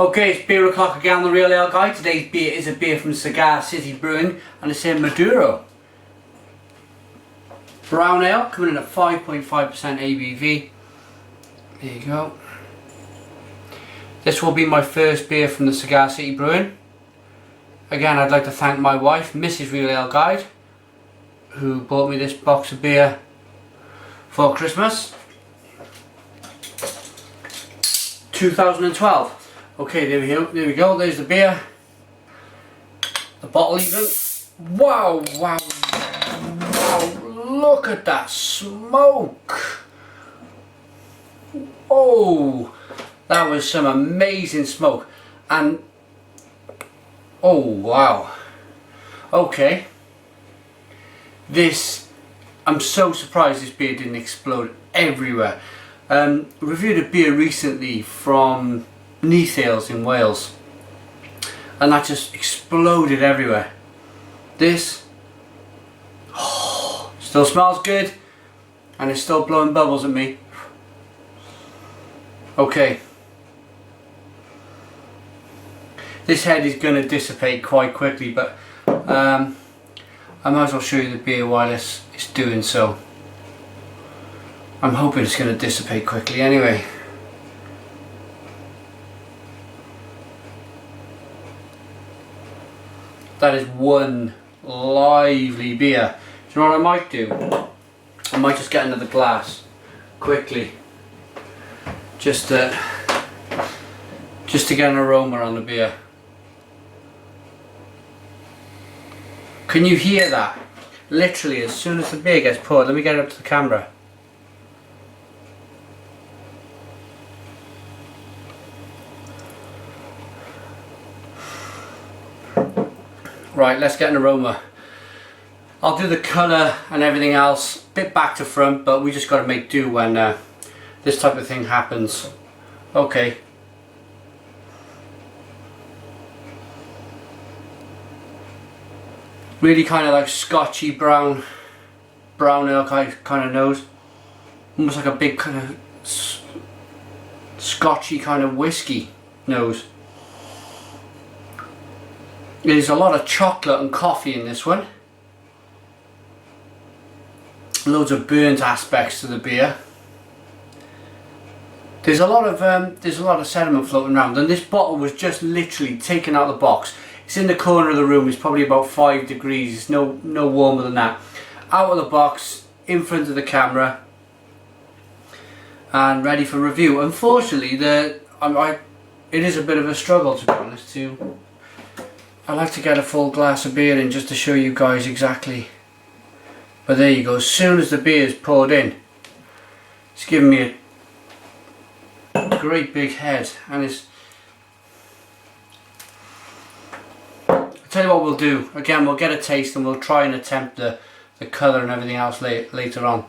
Okay, it's beer o'clock again on the Real Ale Guide. Today's beer is a beer from Cigar City Brewing and it's in Maduro. Brown ale, coming in at 5.5% ABV. There you go. This will be my first beer from the Cigar City Brewing. Again, I'd like to thank my wife, Mrs. Real Ale Guide, who bought me this box of beer for Christmas. 2012. Okay, there we go, there's the beer. The bottle even. Wow, wow, wow, look at that smoke. Oh, that was some amazing smoke. And, oh wow. Okay. I'm so surprised this beer didn't explode everywhere. Reviewed a beer recently from Neathales in Wales and that just exploded everywhere. This still smells good and it's still blowing bubbles at me. Okay, this head is going to dissipate quite quickly, but I might as well show you the beer while it's doing so. I'm hoping it's going to dissipate quickly anyway. That is one lively beer. Do you know what I might do? I might just get another glass quickly, just to get an aroma on the beer. Can you hear that? Literally, as soon as the beer gets poured, let me get it up to the camera. Right, let's get an aroma. I'll do the colour and everything else, bit back to front, but we just got to make do when this type of thing happens. Okay. Really kind of like scotchy brown ale kind of nose. Almost like a big kind of scotchy kind of whiskey nose. There's a lot of chocolate and coffee in this one. Loads of burnt aspects to the beer. There's a lot of sediment floating around, and this bottle was just literally taken out of the box. It's in the corner of the room. It's probably about 5 degrees. It's no warmer than that. Out of the box, in front of the camera, and ready for review. Unfortunately, it is a bit of a struggle, to be honest. I like to get a full glass of beer in just to show you guys exactly. But there you go. As soon as the beer is poured in, it's giving me a great big head, and it's. I'll tell you what we'll do. Again, we'll get a taste and we'll try and attempt the colour and everything else later on.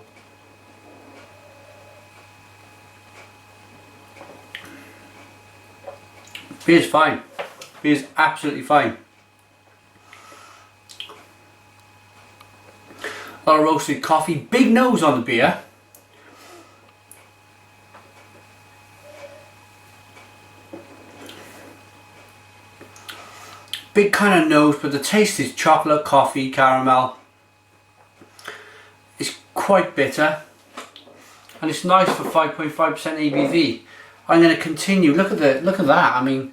Beer's fine. Beer's absolutely fine. A lot of roasted coffee, big nose on the beer. Big kind of nose, but the taste is chocolate, coffee, caramel. It's quite bitter, and it's nice for 5.5% ABV. I'm going to continue. Look at that. I mean,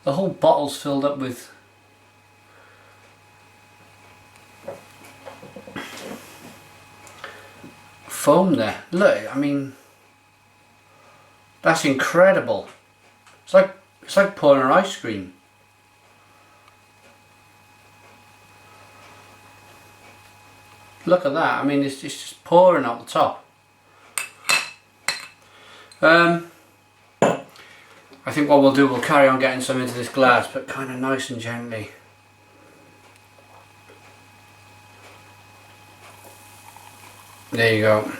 the whole bottle's filled up with foam there. Look, I mean, that's incredible. It's like pouring an ice cream. Look at that. I mean, it's just pouring out the top. I think what we'll do, we'll carry on getting some into this glass, but kind of nice and gently. There you go.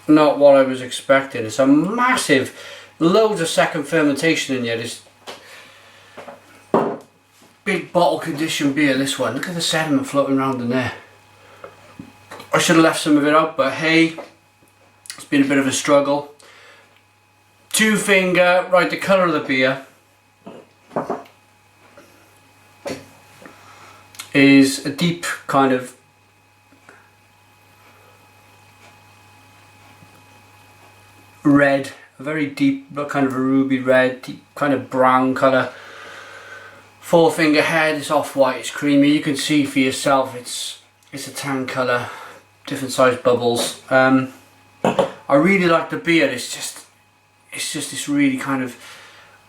Not what I was expecting. It's a massive, loads of second fermentation in here. This big bottle conditioned beer, this one. Look at the sediment floating around in there. I should have left some of it out, but hey, it's been a bit of a struggle. 2 finger, right, the colour of the beer is a deep kind of red, a very deep, kind of a ruby red, deep kind of brown colour. 4 finger head is off-white, it's creamy. You can see for yourself it's a tan colour, different sized bubbles. I really like the beer. It's just this really kind of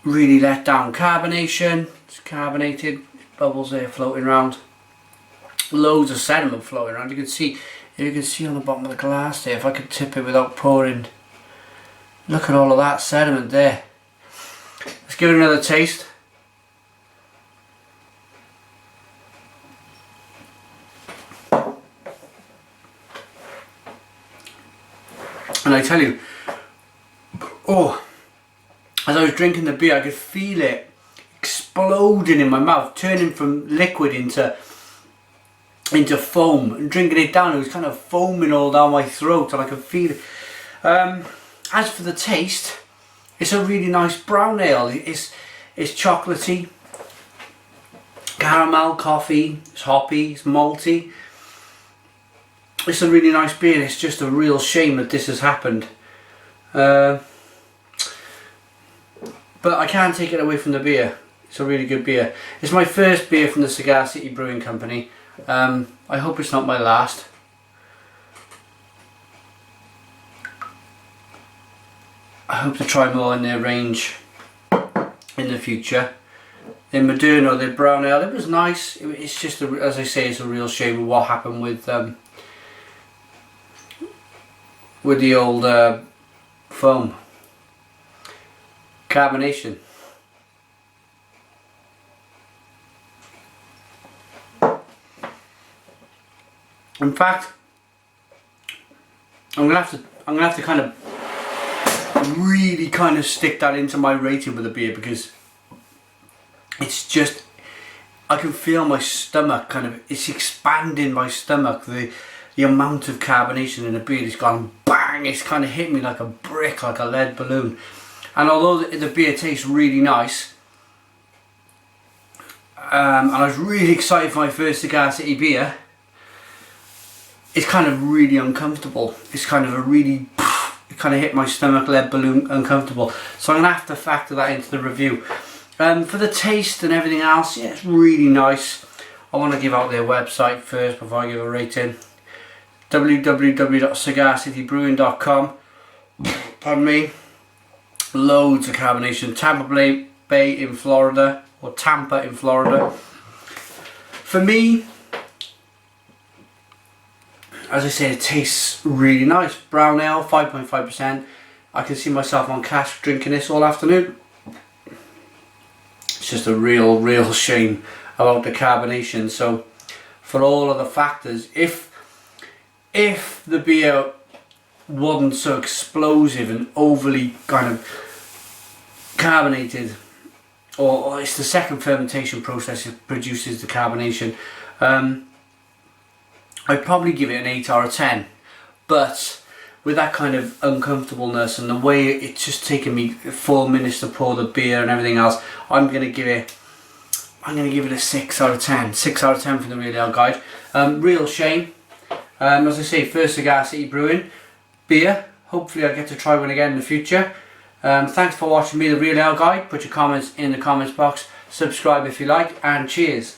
really let down carbonation. It's carbonated, bubbles there floating around, loads of sediment floating around. You can see on the bottom of the glass there, if I could tip it without pouring, look at all of that sediment there. Let's give it another taste. And I tell you, oh, as I was drinking the beer, I could feel it exploding in my mouth, turning from liquid into foam, and drinking it down, it was kind of foaming all down my throat, and I could feel it. As for the taste, it's a really nice brown ale. It's chocolatey, caramel, coffee, it's hoppy, it's malty. It's a really nice beer. It's just a real shame that this has happened. But I can't take it away from the beer. It's a really good beer. It's my first beer from the Cigar City Brewing Company. I hope it's not my last. I hope to try more in their range in the future. In Maduro, their brown ale, it was nice. It's just, as I say, it's a real shame what happened with the old foam. Carbonation. In fact, I'm gonna have to kind of really kind of stick that into my rating with the beer, because it's just, I can feel my stomach kind of, it's expanding my stomach. The amount of carbonation in the beer has gone bang, it's kind of hit me like a brick, like a lead balloon. And although the beer tastes really nice, and I was really excited for my first Cigar City beer, it's kind of really uncomfortable. It's kind of a really, it kind of hit my stomach, lead balloon, uncomfortable. So I'm going to have to factor that into the review. For the taste and everything else, yeah, it's really nice. I want to give out their website first before I give a rating. www.cigarcitybrewing.com. Pardon me. Loads of carbonation. Tampa Bay in Florida, or Tampa in Florida. For me, as I say, it tastes really nice. Brown ale, 5.5%. I can see myself on cash drinking this all afternoon. It's just a real shame about the carbonation. So for all of the factors, if the beer wasn't so explosive and overly kind of carbonated, or it's the second fermentation process that produces the carbonation, I'd probably give it an 8 out of 10. But with that kind of uncomfortableness and the way it's just taken me 4 minutes to pour the beer and everything else, I'm gonna give it a 6 out of 10. 6 out of 10 from the Real Ale Guide. Real shame. As I say, first Cigar City Brewing beer. Hopefully I get to try one again in the future. Thanks for watching me, the Real Ale Guide. Put your comments in the comments box. Subscribe if you like, and cheers.